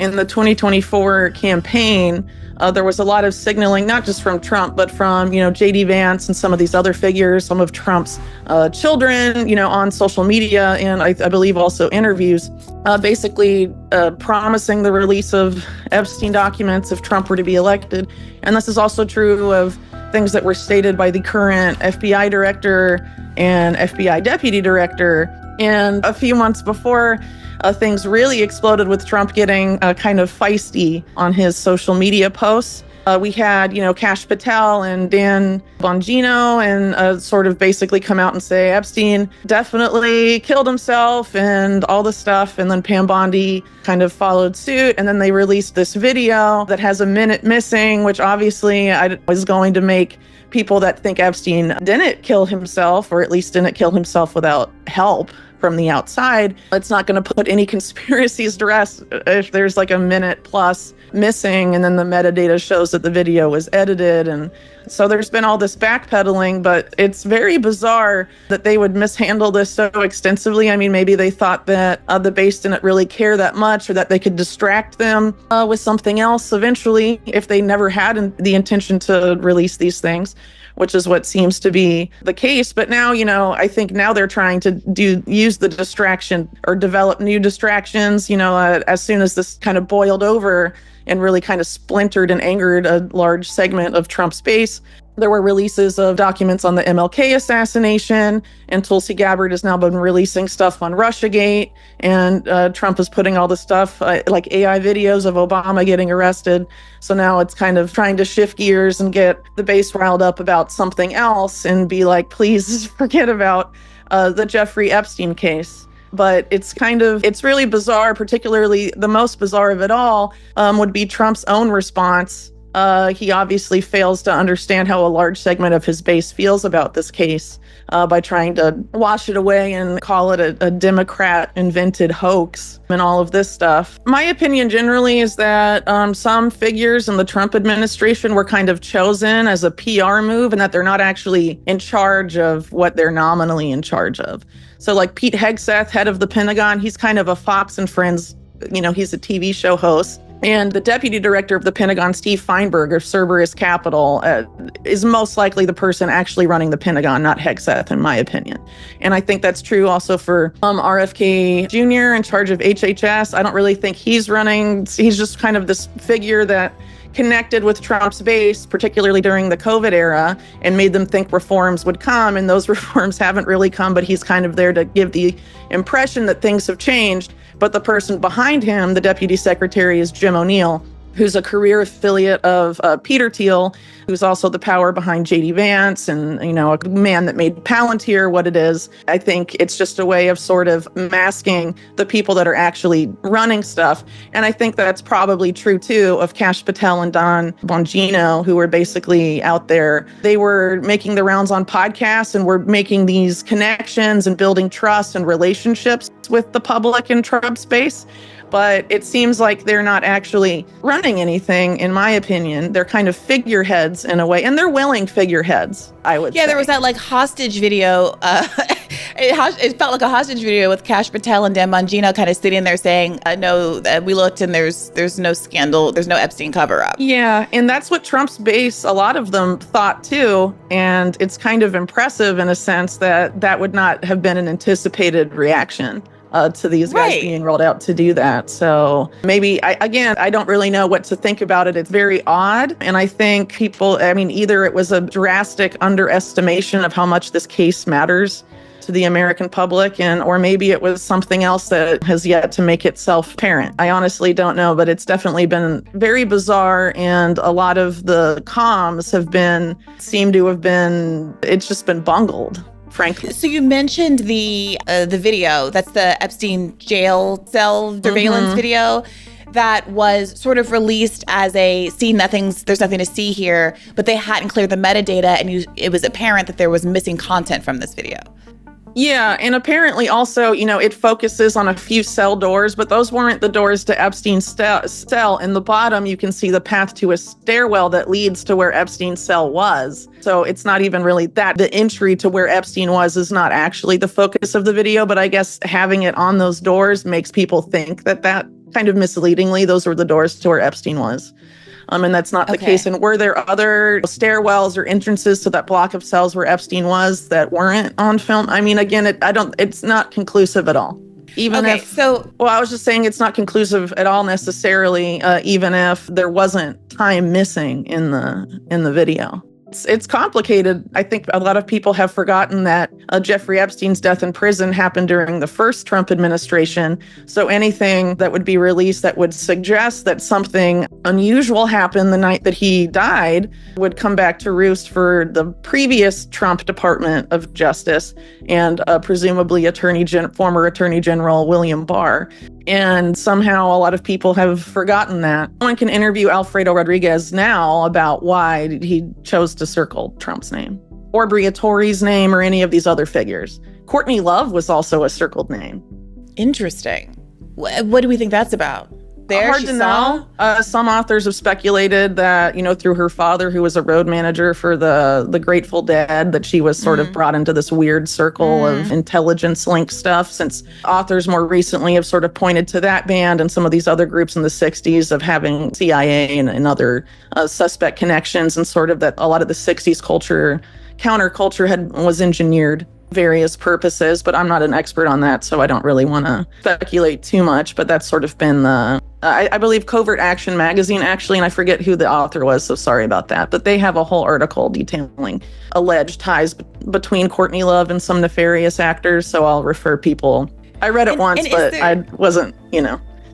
In the 2024 campaign, there was a lot of signaling, not just from Trump, but from, J.D. Vance and some of these other figures, some of Trump's children, on social media, and I believe also interviews, basically promising the release of Epstein documents if Trump were to be elected. And this is also true of things that were stated by the current FBI director and FBI deputy director. And a few months before, things really exploded with Trump getting kind of feisty on his social media posts. We had, Kash Patel and Dan Bongino and sort of basically come out and say Epstein definitely killed himself and all this stuff. And then Pam Bondi kind of followed suit. And then they released this video that has a minute missing, which obviously was going to make people that think Epstein didn't kill himself, or at least didn't kill himself without help from the outside. It's not going to put any conspiracies to rest if there's like a minute plus missing and then the metadata shows that the video was edited. And so there's been all this backpedaling, but it's very bizarre that they would mishandle this so extensively. I mean, maybe they thought that the base didn't really care that much, or that they could distract them with something else eventually if they never had the intention to release these things, which is what seems to be the case. But now, I think now they're trying to use the distraction or develop new distractions, as soon as this kind of boiled over and really kind of splintered and angered a large segment of Trump's base. There were releases of documents on the MLK assassination, and Tulsi Gabbard has now been releasing stuff on Russiagate, and Trump is putting all the stuff like AI videos of Obama getting arrested. So now it's kind of trying to shift gears and get the base riled up about something else and be like, please forget about the Jeffrey Epstein case. But it's really bizarre. Particularly the most bizarre of it all would be Trump's own response. He obviously fails to understand how a large segment of his base feels about this case by trying to wash it away and call it a Democrat-invented hoax and all of this stuff. My opinion generally is that some figures in the Trump administration were kind of chosen as a PR move, and that they're not actually in charge of what they're nominally in charge of. So like Pete Hegseth, head of the Pentagon, he's kind of a Fox and Friends, he's a TV show host. And the deputy director of the Pentagon, Steve Feinberg of Cerberus Capital, is most likely the person actually running the Pentagon, not Hegseth, in my opinion. And I think that's true also for RFK Jr. in charge of HHS. I don't really think he's running. He's just kind of this figure that connected with Trump's base, particularly during the COVID era, and made them think reforms would come. And those reforms haven't really come, but he's kind of there to give the impression that things have changed. But the person behind him, the deputy secretary, is Jim O'Neill, who's a career affiliate of Peter Thiel, who's also the power behind J.D. Vance and, a man that made Palantir what it is. I think it's just a way of sort of masking the people that are actually running stuff. And I think that's probably true, too, of Kash Patel and Don Bongino, who were basically out there. They were making the rounds on podcasts and were making these connections and building trust and relationships with the public in Trump's base. But it seems like they're not actually running anything, in my opinion. They're kind of figureheads in a way, and they're willing figureheads, I would say. Yeah, there was that hostage video. It felt like a hostage video with Kash Patel and Dan Bongino kind of sitting there saying, no, we looked and there's no scandal, there's no Epstein cover up. Yeah, and that's what Trump's base, a lot of them thought too. And it's kind of impressive in a sense that would not have been an anticipated reaction to these guys being rolled out to do that. So maybe, I don't really know what to think about it. It's very odd. And I think either it was a drastic underestimation of how much this case matters to the American public, or maybe it was something else that has yet to make itself apparent. I honestly don't know, but it's definitely been very bizarre. And a lot of the comms seem to have been, it's just been bungled, frankly. So you mentioned the video, that's the Epstein jail cell surveillance video that was sort of released as there's nothing to see here, but they hadn't cleared the metadata, and it was apparent that there was missing content from this video. Yeah, and apparently also, it focuses on a few cell doors, but those weren't the doors to Epstein's cell. In the bottom, you can see the path to a stairwell that leads to where Epstein's cell was. So it's not even really that. The entry to where Epstein was is not actually the focus of the video, but I guess having it on those doors makes people think that kind of misleadingly, those were the doors to where Epstein was. And that's not the case. And were there other stairwells or entrances to that block of cells where Epstein was that weren't on film? I mean, again, it's not conclusive at all. I was just saying it's not conclusive at all necessarily, even if there wasn't time missing in the video. It's complicated. I think a lot of people have forgotten that Jeffrey Epstein's death in prison happened during the first Trump administration. So anything that would be released that would suggest that something unusual happened the night that he died would come back to roost for the previous Trump Department of Justice and presumably former Attorney General William Barr. And somehow a lot of people have forgotten that. One can interview Alfredo Rodriguez now about why he chose to circle Trump's name or Briatore's name or any of these other figures. Courtney Love was also a circled name. Interesting. What do we think that's about? Hard to know. Some authors have speculated that, through her father, who was a road manager for the Grateful Dead, that she was sort of brought into this weird circle of intelligence link stuff, since authors more recently have sort of pointed to that band and some of these other groups in the 60s of having CIA and other suspect connections, and sort of that a lot of the 60s counterculture was engineered various purposes, but I'm not an expert on that, so I don't really want to speculate too much. But that's sort of been I believe Covert Action magazine, actually, and I forget who the author was, so sorry about that. But they have a whole article detailing alleged ties between Courtney Love and some nefarious actors, so I'll refer people. I read it once, but I wasn't,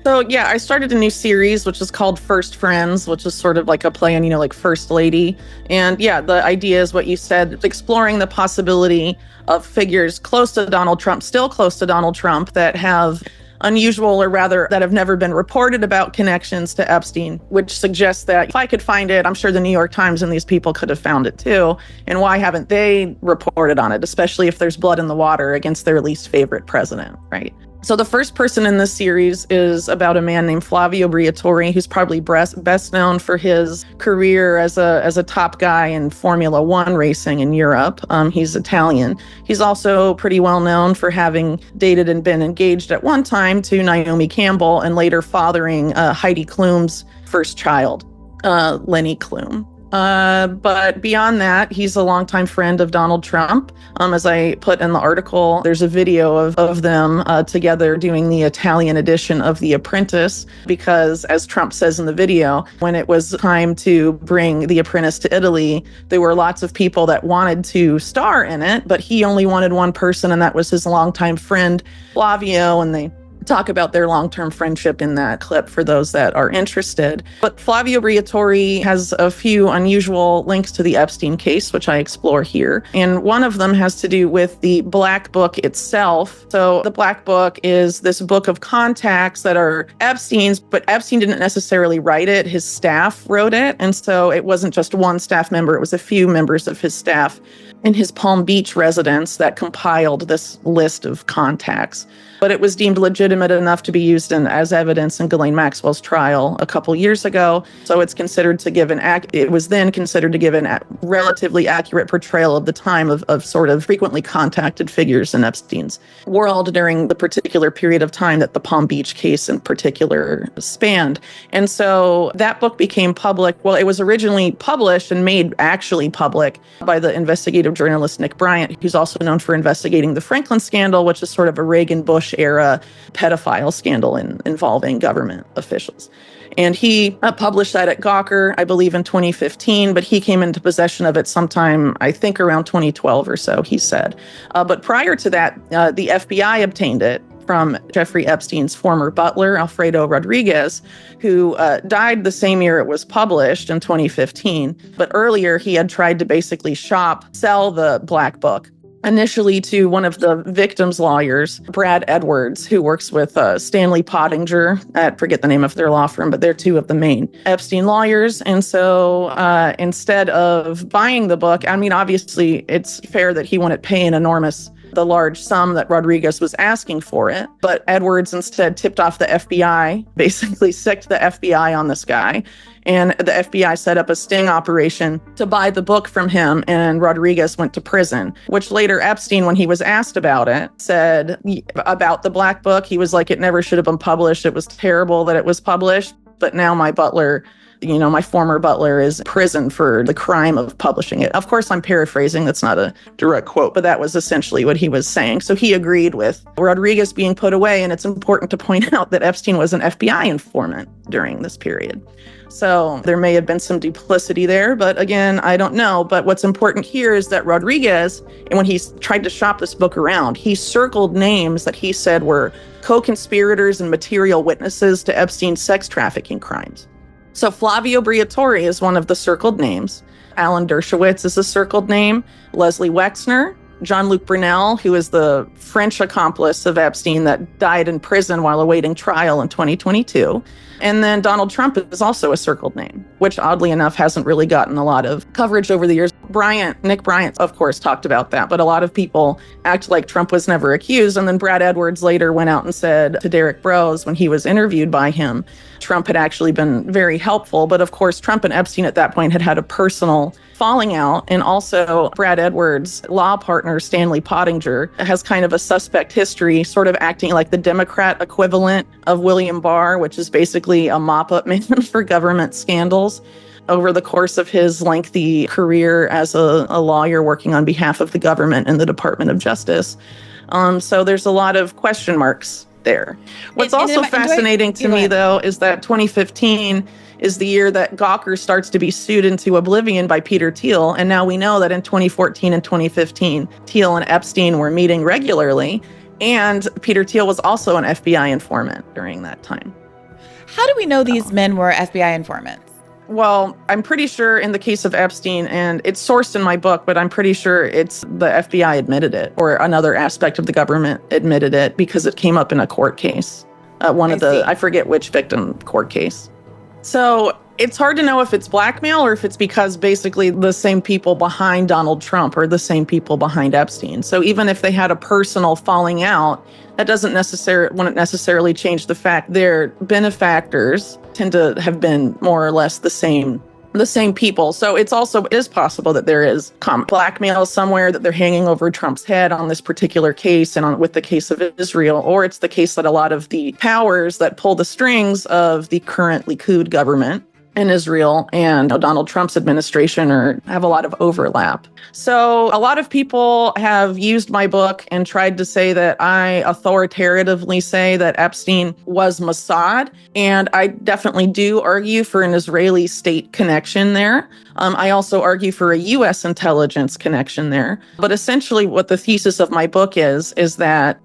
So yeah, I started a new series, which is called First Friends, which is sort of like a play on, like First Lady. And yeah, the idea is what you said, exploring the possibility of figures close to Donald Trump, still close to Donald Trump, that have unusual, or rather that have never been reported about, connections to Epstein, which suggests that if I could find it, I'm sure the New York Times and these people could have found it too. And why haven't they reported on it, especially if there's blood in the water against their least favorite president, right? So the first person in this series is about a man named Flavio Briatore, who's probably best known for his career as a top guy in Formula One racing in Europe. He's Italian. He's also pretty well known for having dated and been engaged at one time to Naomi Campbell and later fathering Heidi Klum's first child, Lenny Klum. But beyond that, he's a longtime friend of Donald Trump. As I put in the article, there's a video of them together doing the Italian edition of The Apprentice, because as Trump says in the video, when it was time to bring The Apprentice to Italy, there were lots of people that wanted to star in it, but he only wanted one person, and that was his longtime friend, Flavio, and they talk about their long-term friendship in that clip for those that are interested. But Flavio Briatore has a few unusual links to the Epstein case, which I explore here. And one of them has to do with the Black Book itself. So the Black Book is this book of contacts that are Epstein's, but Epstein didn't necessarily write it. His staff wrote it. And so it wasn't just one staff member, it was a few members of his staff in his Palm Beach residence that compiled this list of contacts. But it was deemed legitimate enough to be used as evidence in Ghislaine Maxwell's trial a couple years ago. So it's considered to give it was then considered to give a relatively accurate portrayal of the time of sort of frequently contacted figures in Epstein's world during the particular period of time that the Palm Beach case in particular spanned. And so that book became public. Well, it was originally published and made actually public by the investigative journalist Nick Bryant, who's also known for investigating the Franklin scandal, which is sort of a Reagan-Bush era pedophile scandal involving government officials. And he published that at Gawker, I believe in 2015, but he came into possession of it sometime, I think around 2012 or so, he said. But prior to that, the FBI obtained it from Jeffrey Epstein's former butler, Alfredo Rodriguez, who died the same year it was published in 2015. But earlier, he had tried to basically sell the Black Book, initially to one of the victims' lawyers, Brad Edwards, who works with Stanley Pottinger. I forget the name of their law firm, but they're two of the main Epstein lawyers. And so instead of buying the book, I mean, obviously, it's fair that he wouldn't pay an enormous the large sum that Rodriguez was asking for it. But Edwards instead tipped off the FBI, basically sicked the FBI on this guy. And the FBI set up a sting operation to buy the book from him, and Rodriguez went to prison, which later Epstein, when he was asked about it, said about the Black Book, he was like, it never should have been published. It was terrible that it was published. But now my butler, my former butler, is in prison for the crime of publishing it. Of course, I'm paraphrasing. That's not a direct quote, but that was essentially what he was saying. So he agreed with Rodriguez being put away. And it's important to point out that Epstein was an FBI informant during this period. So there may have been some duplicity there, but again, I don't know. But what's important here is that Rodriguez, and when he tried to shop this book around, he circled names that he said were co-conspirators and material witnesses to Epstein's sex trafficking crimes. So Flavio Briatore is one of the circled names. Alan Dershowitz is a circled name. Les Wexner, Jean-Luc Brunel, who is the French accomplice of Epstein that died in prison while awaiting trial in 2022. And then Donald Trump is also a circled name, which oddly enough hasn't really gotten a lot of coverage over the years. Nick Bryant, of course, talked about that, but a lot of people act like Trump was never accused. And then Brad Edwards later went out and said to Derek Brose when he was interviewed by him, Trump had actually been very helpful. But of course, Trump and Epstein at that point had a personal falling out. And also Brad Edwards' law partner, Stanley Pottinger, has kind of a suspect history, sort of acting like the Democrat equivalent of William Barr, which is basically a mop-up man for government scandals. Over the course of his lengthy career as a lawyer working on behalf of the government and the Department of Justice. So there's a lot of question marks there. What's also fascinating to me, though, is that 2015 is the year that Gawker starts to be sued into oblivion by Peter Thiel. And now we know that in 2014 and 2015, Thiel and Epstein were meeting regularly. And Peter Thiel was also an FBI informant during that time. How do we know these men were FBI informants? Well, I'm pretty sure in the case of Epstein, and it's sourced in my book, but I'm pretty sure it's the FBI admitted it, or another aspect of the government admitted it, because it came up in a court case. I forget which victim court case. So it's hard to know if it's blackmail or if it's because basically the same people behind Donald Trump are the same people behind Epstein. So even if they had a personal falling out, that wouldn't necessarily change the fact their benefactors tend to have been more or less the same people. So it is possible that there is blackmail somewhere, that they're hanging over Trump's head on this particular case and with the case of Israel, or it's the case that a lot of the powers that pull the strings of the current Likud government in Israel and Donald Trump's administration have a lot of overlap. So a lot of people have used my book and tried to say that I authoritatively say that Epstein was Mossad. And I definitely do argue for an Israeli state connection there. I also argue for a U.S. intelligence connection there. But essentially what the thesis of my book is that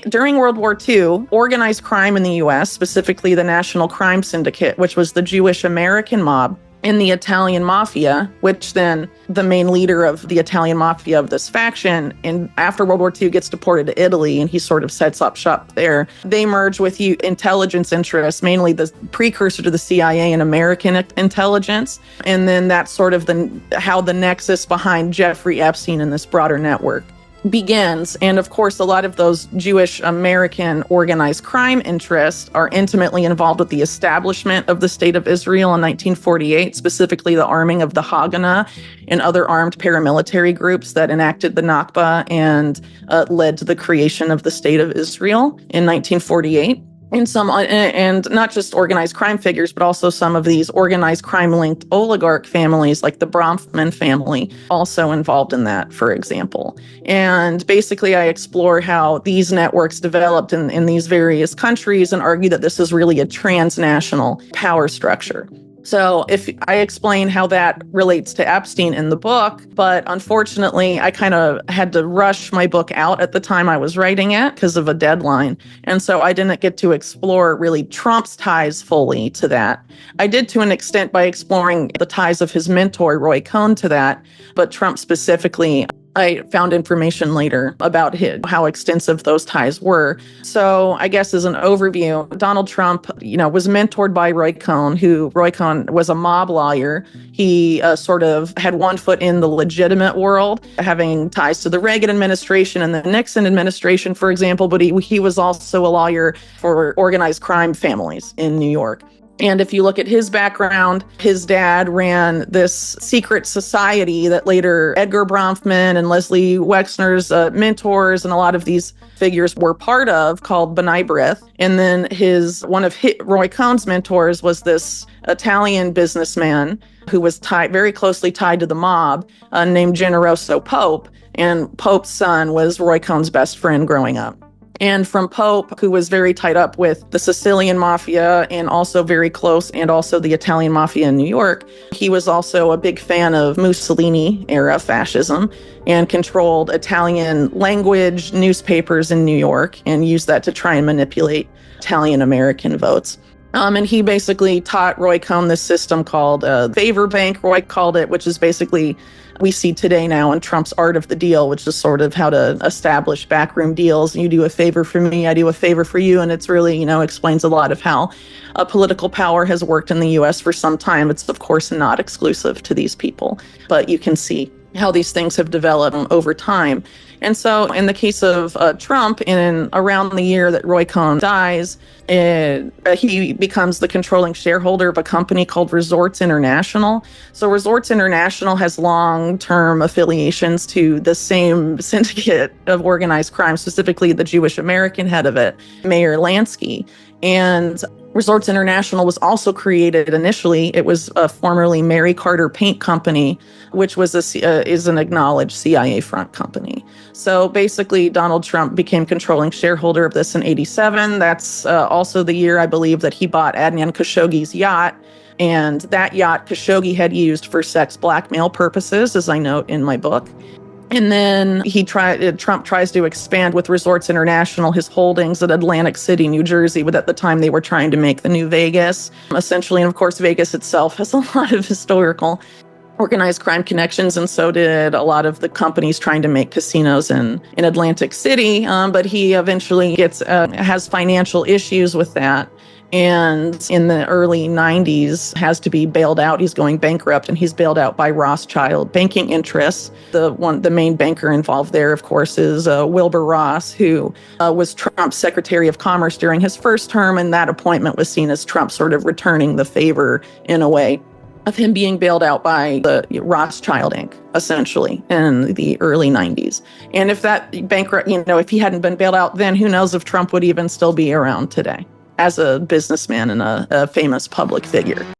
during World War II, organized crime in the U.S., specifically the National Crime Syndicate, which was the Jewish American mob, and the Italian mafia, which then the main leader of the Italian mafia of this faction, and after World War II gets deported to Italy and he sort of sets up shop there, they merge with intelligence interests, mainly the precursor to the CIA and American intelligence. And then that's sort of how the nexus behind Jeffrey Epstein and this broader network begins. And of course, a lot of those Jewish American organized crime interests are intimately involved with the establishment of the State of Israel in 1948, specifically the arming of the Haganah and other armed paramilitary groups that enacted the Nakba and led to the creation of the State of Israel in 1948. And not just organized crime figures, but also some of these organized crime-linked oligarch families, like the Bronfman family, also involved in that, for example. And basically, I explore how these networks developed in these various countries and argue that this is really a transnational power structure. So if I explain how that relates to Epstein in the book, but unfortunately, I kind of had to rush my book out at the time I was writing it because of a deadline. And so I didn't get to explore really Trump's ties fully to that. I did to an extent by exploring the ties of his mentor, Roy Cohn, to that, but Trump specifically I found information later about how extensive those ties were. So I guess as an overview, Donald Trump, was mentored by Roy Cohn, Roy Cohn was a mob lawyer. He sort of had one foot in the legitimate world, having ties to the Reagan administration and the Nixon administration, for example, but he was also a lawyer for organized crime families in New York. And if you look at his background, his dad ran this secret society that later Edgar Bronfman and Les Wexner's mentors and a lot of these figures were part of, called B'nai B'rith. And then one of Roy Cohn's mentors was this Italian businessman who was very closely tied to the mob, named Generoso Pope. And Pope's son was Roy Cohn's best friend growing up. And from Pope, who was very tied up with the Sicilian mafia and also very close, and also the Italian mafia in New York, he was also a big fan of Mussolini-era fascism and controlled Italian language newspapers in New York and used that to try and manipulate Italian-American votes. And he basically taught Roy Cohn this system called favor bank, Roy called it, which is basically we see today now in Trump's art of the deal, which is sort of how to establish backroom deals. You do a favor for me, I do a favor for you. And it's really, explains a lot of how political power has worked in the U.S. for some time. It's, of course, not exclusive to these people, but you can see how these things have developed over time. And so in the case of Trump, around the year that Roy Cohn dies, he becomes the controlling shareholder of a company called Resorts International. So Resorts International has long-term affiliations to the same syndicate of organized crime, specifically the Jewish American head of it, Meyer Lansky. And Resorts International was also created initially. It was formerly Mary Carter Paint Company, which is an acknowledged CIA front company. So basically, Donald Trump became controlling shareholder of this in '87. That's also the year, I believe, that he bought Adnan Khashoggi's yacht. And that yacht Khashoggi had used for sex blackmail purposes, as I note in my book. And then Trump tries to expand with Resorts International his holdings at Atlantic City, New Jersey, but at the time they were trying to make the new Vegas, essentially. And of course, Vegas itself has a lot of historical organized crime connections, and so did a lot of the companies trying to make casinos in Atlantic City. But he eventually has financial issues with that. And in the early 90s has to be bailed out. He's going bankrupt, and he's bailed out by Rothschild banking interests. The main banker involved there, of course, is Wilbur Ross, who was Trump's Secretary of Commerce during his first term, and that appointment was seen as Trump sort of returning the favor in a way of him being bailed out by the Rothschild Inc., essentially, in the early 90s. And if that bankrupt, if he hadn't been bailed out then, who knows if Trump would even still be around today as a businessman and a famous public figure.